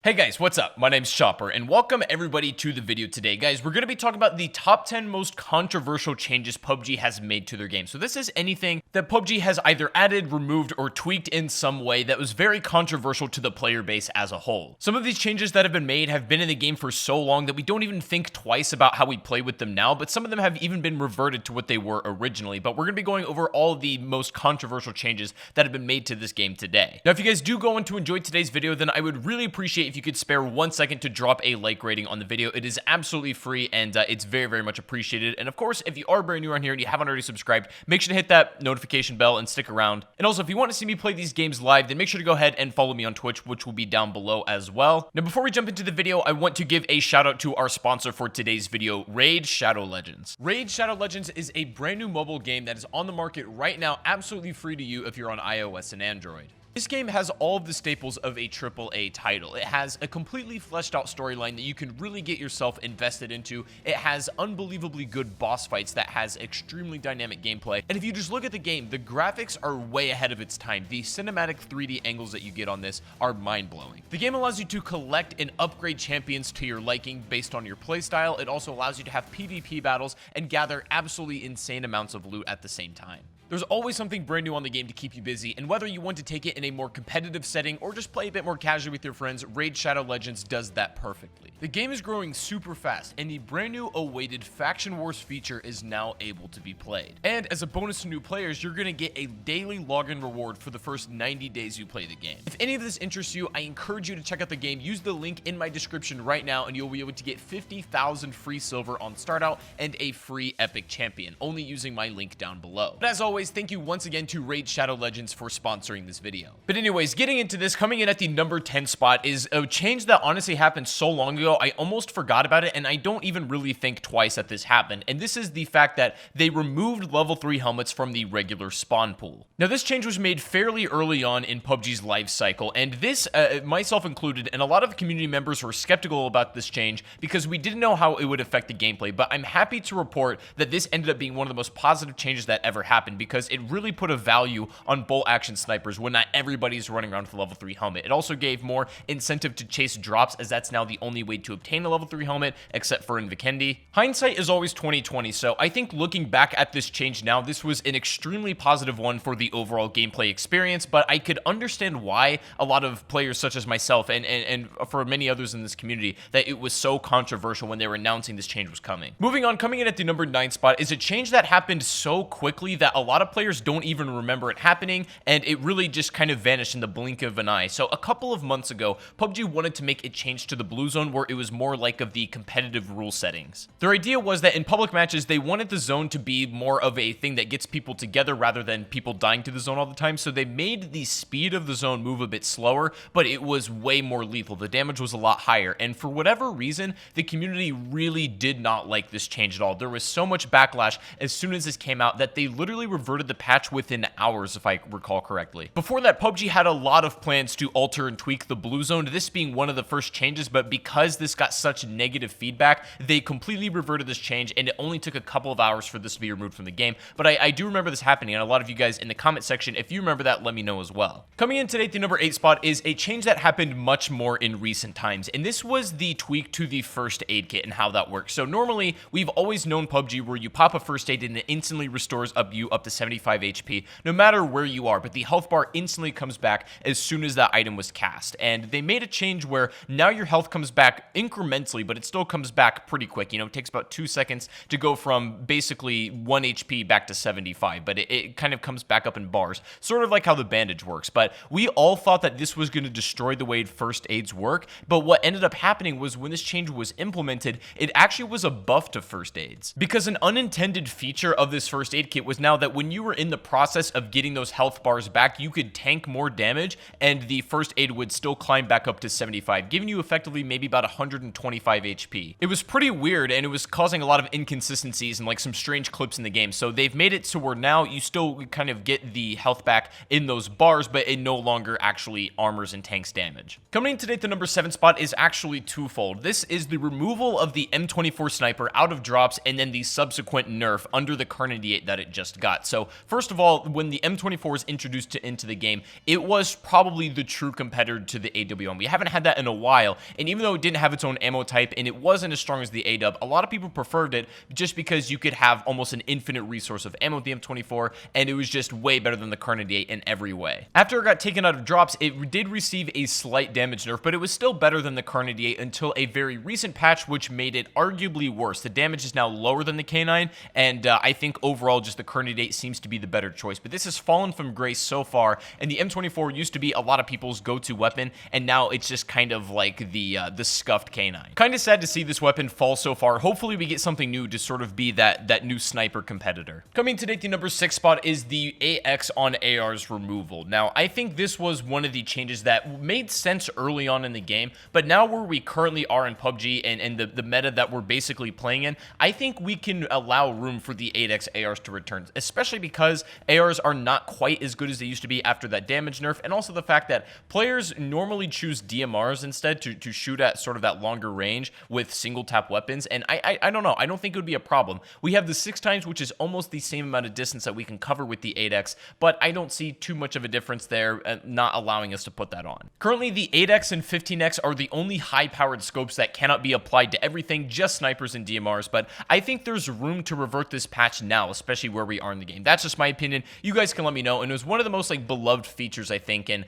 Hey guys, what's up? My name's Chopper, and welcome everybody to the video today. Guys, we're going to be talking about the top 10 most controversial changes PUBG has made to their game. So this is anything that PUBG has either added, removed, or tweaked in some way that was very controversial to the player base as a whole. Some of these changes that have been made have been in the game for so long that we don't even think twice about how we play with them now, but some of them have even been reverted to what they were originally. But we're going to be going over all of the most controversial changes that have been made to this game today. Now, if you guys do go on to enjoy today's video, then I would really appreciate if you could spare 1 second to drop a like rating on the video. It is absolutely free and it's very, very much appreciated. And of course, if you are brand new around here and you haven't already subscribed, make sure to hit that notification bell and stick around. And also, if you want to see me play these games live, then make sure to go ahead and follow me on Twitch, which will be down below as well. Now, before we jump into the video, I want to give a shout out to our sponsor for today's video, Raid Shadow Legends. Raid Shadow Legends is a brand new mobile game that is on the market right now, absolutely free to you if you're on iOS and Android. This game has all of the staples of a AAA title. It has a completely fleshed out storyline that you can really get yourself invested into. It has unbelievably good boss fights that has extremely dynamic gameplay. And if you just look at the game, the graphics are way ahead of its time. The cinematic 3D angles that you get on this are mind-blowing. The game allows you to collect and upgrade champions to your liking based on your playstyle. It also allows you to have PvP battles and gather absolutely insane amounts of loot at the same time. There's always something brand new on the game to keep you busy, and whether you want to take it in a more competitive setting or just play a bit more casually with your friends, Raid Shadow Legends does that perfectly. The game is growing super fast, and the brand new awaited Faction Wars feature is now able to be played. And as a bonus to new players, you're going to get a daily login reward for the first 90 days you play the game. If any of this interests you, I encourage you to check out the game. Use the link in my description right now, and you'll be able to get 50,000 free silver on start out and a free epic champion, only using my link down below. But as always, thank you once again to Raid Shadow Legends for sponsoring this video. But anyways, getting into this, coming in at the number 10 spot is a change that honestly happened so long ago, I almost forgot about it, and I don't even really think twice that this happened. And this is the fact that they removed level 3 helmets from the regular spawn pool. Now, this change was made fairly early on in PUBG's life cycle, and this, myself included, and a lot of community members were skeptical about this change because we didn't know how it would affect the gameplay. But I'm happy to report that this ended up being one of the most positive changes that ever happened, because it really put a value on bolt action snipers when not everybody's running around with a level 3 helmet. It also gave more incentive to chase drops, as that's now the only way to obtain a level 3 helmet, except for in Vikendi. Hindsight is always 20/20, so I think looking back at this change now, this was an extremely positive one for the overall gameplay experience, but I could understand why a lot of players such as myself and for many others in this community, that it was so controversial when they were announcing this change was coming. Moving on, coming in at the number 9 spot is a change that happened so quickly that a lot of players don't even remember it happening, and it really just kind of vanished in the blink of an eye. So a couple of months ago, PUBG wanted to make a change to the blue zone where it was more like of the competitive rule settings. Their idea was that in public matches, they wanted the zone to be more of a thing that gets people together rather than people dying to the zone all the time. So they made the speed of the zone move a bit slower, but it was way more lethal. The damage was a lot higher, and for whatever reason, the community really did not like this change at all. There was so much backlash as soon as this came out that they literally reverted the patch within hours, if I recall correctly. Before that, PUBG had a lot of plans to alter and tweak the blue zone, this being one of the first changes, but because this got such negative feedback, they completely reverted this change, and it only took a couple of hours for this to be removed from the game. But I do remember this happening, and a lot of you guys in the comment section, if you remember that, let me know as well. Coming in today at the number 8 spot is a change that happened much more in recent times, and this was the tweak to the first aid kit and how that works. So normally, we've always known PUBG where you pop a first aid and it instantly restores you up to 75 HP, no matter where you are, but the health bar instantly comes back as soon as that item was cast. And they made a change where now your health comes back incrementally, but it still comes back pretty quick. You know, it takes about 2 seconds to go from basically 1 HP back to 75, but it kind of comes back up in bars, sort of like how the bandage works. But we all thought that this was going to destroy the way first aids work, but what ended up happening was when this change was implemented, it actually was a buff to first aids, because an unintended feature of this first aid kit was now that when you were in the process of getting those health bars back, you could tank more damage and the first aid would still climb back up to 75, giving you effectively maybe about 125 HP. It was pretty weird, and it was causing a lot of inconsistencies and like some strange clips in the game. So they've made it to where now you still kind of get the health back in those bars, but it no longer actually armors and tanks damage. Coming in today at the number 7 spot is actually twofold. This is the removal of the M24 sniper out of drops and then the subsequent nerf under the Carnadiate that it just got. So first of all, when the M24 was introduced into the game, it was probably the true competitor to the AWM. We haven't had that in a while, and even though it didn't have its own ammo type and it wasn't as strong as the AW, a lot of people preferred it just because you could have almost an infinite resource of ammo with the M24, and it was just way better than the Kar 98 in every way. After it got taken out of drops, it did receive a slight damage nerf, but it was still better than the Kar 98 until a very recent patch, which made it arguably worse. The damage is now lower than the K9, and I think overall just the Kar 98 seems to be the better choice. But this has fallen from grace so far, and the M24 used to be a lot of people's go-to weapon, and now it's just kind of like the scuffed K9. Kind of sad to see this weapon fall so far. Hopefully we get something new to sort of be that new sniper competitor. Coming today at the number 6 spot is the AX on AR's removal. Now, I think this was one of the changes that made sense early on in the game, but now where we currently are in PUBG and the meta that we're basically playing in, I think we can allow room for the 8x ARs to return, especially because ARs are not quite as good as they used to be after that damage nerf, and also the fact that players normally choose DMRs instead to shoot at sort of that longer range with single tap weapons, and I don't know, I don't think it would be a problem. We have the 6x, which is almost the same amount of distance that we can cover with the 8x, but I don't see too much of a difference there, not allowing us to put that on. Currently, the 8x and 15x are the only high-powered scopes that cannot be applied to everything, just snipers and DMRs, but I think there's room to revert this patch now, especially where we are in the game. That's just my opinion. You guys can let me know, and it was one of the most beloved features, I think, and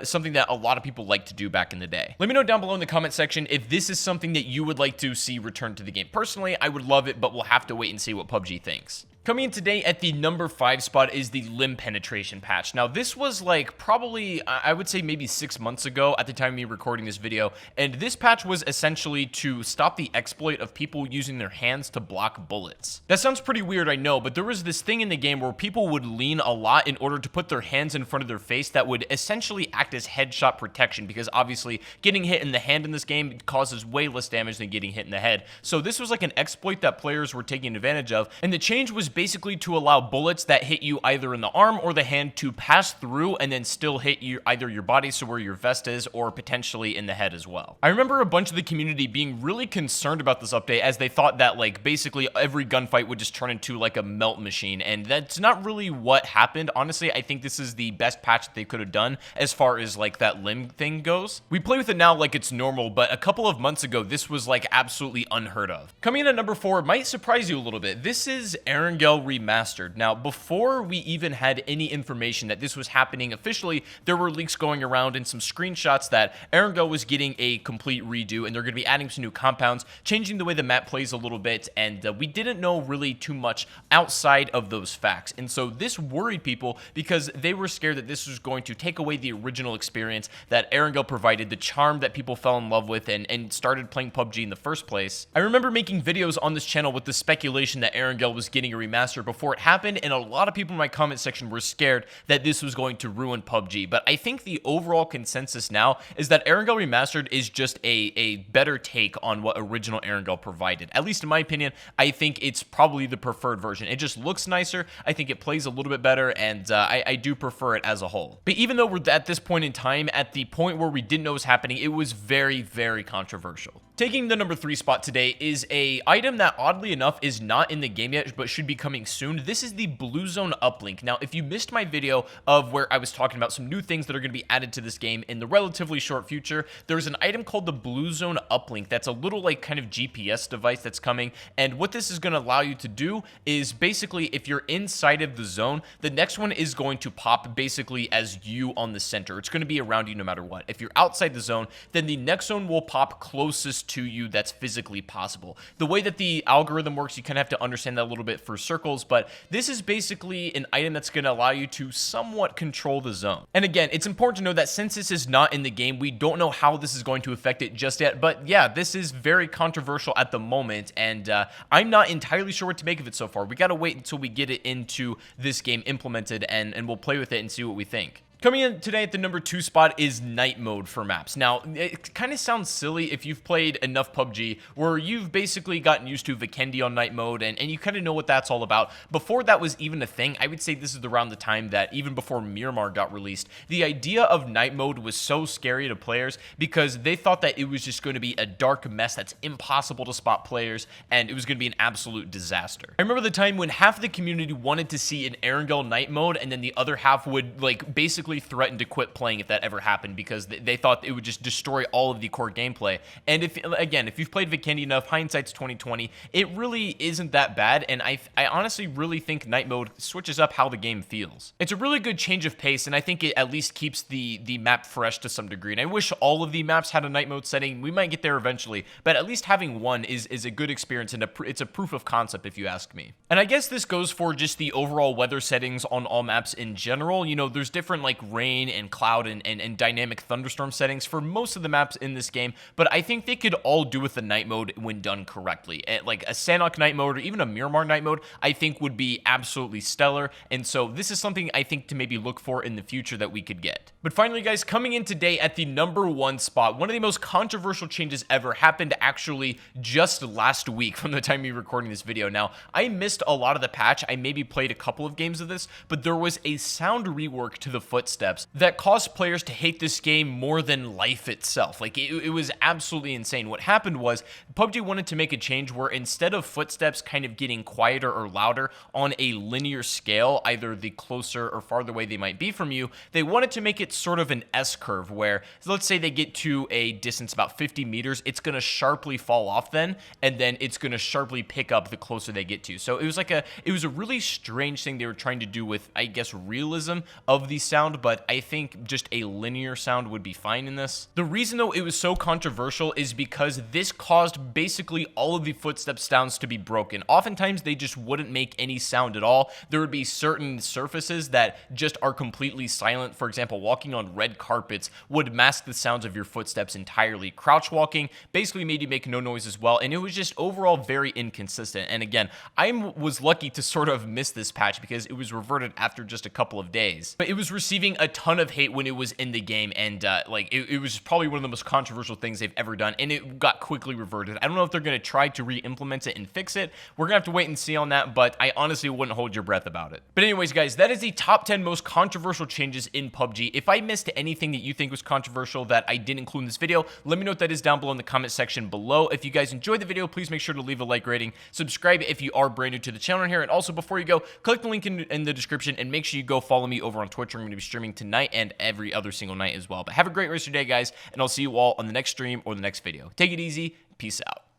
something that a lot of people like to do back in the day. Let me know down below in the comment section if this is something that you would like to see return to the game. Personally, I would love it, but we'll have to wait and see what PUBG thinks. Coming in today at the number 5 spot is the limb penetration patch. Now, this was probably, I would say maybe 6 months ago at the time of me recording this video, and this patch was essentially to stop the exploit of people using their hands to block bullets. That sounds pretty weird, I know, but there was this thing in the game where people would lean a lot in order to put their hands in front of their face that would essentially act as headshot protection, because obviously getting hit in the hand in this game causes way less damage than getting hit in the head. So this was like an exploit that players were taking advantage of, and the change was basically to allow bullets that hit you either in the arm or the hand to pass through and then still hit you either your body, so where your vest is, or potentially in the head as well. I remember a bunch of the community being really concerned about this update, as they thought that basically every gunfight would just turn into a melt machine, and that's not really what happened. Honestly, I think this is the best patch that they could have done as far as that limb thing goes. We play with it now like it's normal, but a couple of months ago this was absolutely unheard of. Coming in at number 4 might surprise you a little bit. This is Erangel remastered. Now, before we even had any information that this was happening officially, there were leaks going around and some screenshots that Erangel was getting a complete redo, and they're going to be adding some new compounds, changing the way the map plays a little bit, and we didn't know really too much outside of those facts. And so this worried people because they were scared that this was going to take away the original experience that Erangel provided, the charm that people fell in love with and started playing PUBG in the first place. I remember making videos on this channel with the speculation that Erangel was getting a remaster before it happened, and a lot of people in my comment section were scared that this was going to ruin PUBG. But I think the overall consensus now is that Erangel Remastered is just a better take on what original Erangel provided. At least in my opinion, I think it's probably the preferred version. It just looks nicer, I think it plays a little bit better, and I do prefer it as a whole. But even though we're at this point in time, at the point where we didn't know what was happening, it was very, very controversial. Taking the number 3 spot today is a item that oddly enough is not in the game yet, but should be coming soon. This is the Blue Zone uplink. Now, if you missed my video of where I was talking about some new things that are going to be added to this game in the relatively short future, there's an item called the Blue Zone uplink that's a little kind of GPS device that's coming, and what this is going to allow you to do is basically if you're inside of the zone, the next one is going to pop basically as you on the center. It's going to be around you no matter what. If you're outside the zone, then the next zone will pop closest to you that's physically possible. The way that the algorithm works, you kind of have to understand that a little bit for circles, but this is basically an item that's going to allow you to somewhat control the zone. And again, it's important to know that since this is not in the game, we don't know how this is going to affect it just yet, but yeah, this is very controversial at the moment, and I'm not entirely sure what to make of it so far. We got to wait until we get it into this game implemented, and we'll play with it and see what we think. Coming in today at the number 2 spot is night mode for maps. Now, it kind of sounds silly if you've played enough PUBG where you've basically gotten used to Vikendi on night mode and you kind of know what that's all about. Before that was even a thing, I would say this is around the time that even before Miramar got released, the idea of night mode was so scary to players because they thought that it was just going to be a dark mess that's impossible to spot players and it was going to be an absolute disaster. I remember the time when half of the community wanted to see an Erangel night mode and then the other half would like basically threatened to quit playing if that ever happened because they thought it would just destroy all of the core gameplay. And if you've played Vikendi enough, hindsight's 2020, it really isn't that bad, and I honestly really think night mode switches up how the game feels. It's a really good change of pace, and I think it at least keeps the map fresh to some degree, and I wish all of the maps had a night mode setting. We might get there eventually, but at least having one is a good experience, and it's a proof of concept if you ask me. And I guess this goes for just the overall weather settings on all maps in general. You know, there's different like rain and cloud and dynamic thunderstorm settings for most of the maps in this game, but I think they could all do with the night mode when done correctly. Like a Sanhok night mode or even a Miramar night mode, I think would be absolutely stellar, and so this is something I think to maybe look for in the future that we could get. But finally, guys, coming in today at the number 1 spot, one of the most controversial changes ever happened actually just last week from the time we were recording this video. Now, I missed a lot of the patch. I maybe played a couple of games of this, but there was a sound rework to the Footsteps that caused players to hate this game more than life itself. Like, it was absolutely insane. What happened was PUBG wanted to make a change where instead of footsteps kind of getting quieter or louder on a linear scale, either the closer or farther away they might be from you, they wanted to make it sort of an S-curve where, let's say they get to a distance about 50 meters, it's going to sharply fall off then, and then it's going to sharply pick up the closer they get to. So it was a really strange thing they were trying to do with, I guess, realism of the sound, but I think just a linear sound would be fine in this. The reason, though, it was so controversial is because this caused basically all of the footstep sounds to be broken. Oftentimes, they just wouldn't make any sound at all. There would be certain surfaces that just are completely silent. For example, walking on red carpets would mask the sounds of your footsteps entirely. Crouch walking basically made you make no noise as well, and it was just overall very inconsistent. And again, I was lucky to sort of miss this patch because it was reverted after just a couple of days. But it was receiving a ton of hate when it was in the game, and it was probably one of the most controversial things they've ever done, and it got quickly reverted. I don't know if they're going to try to re-implement it and fix it. We're going to have to wait and see on that, but I honestly wouldn't hold your breath about it. But anyways, guys, that is the top 10 most controversial changes in PUBG. If I missed anything that you think was controversial that I didn't include in this video, let me know what that is down below in the comment section below. If you guys enjoyed the video, please make sure to leave a like rating, subscribe if you are brand new to the channel here, and also before you go, click the link in the description and make sure you go follow me over on Twitch. I'm going to be streaming tonight and every other single night as well. But have a great rest of your day, guys, and I'll see you all on the next stream or the next video. Take it easy. Peace out.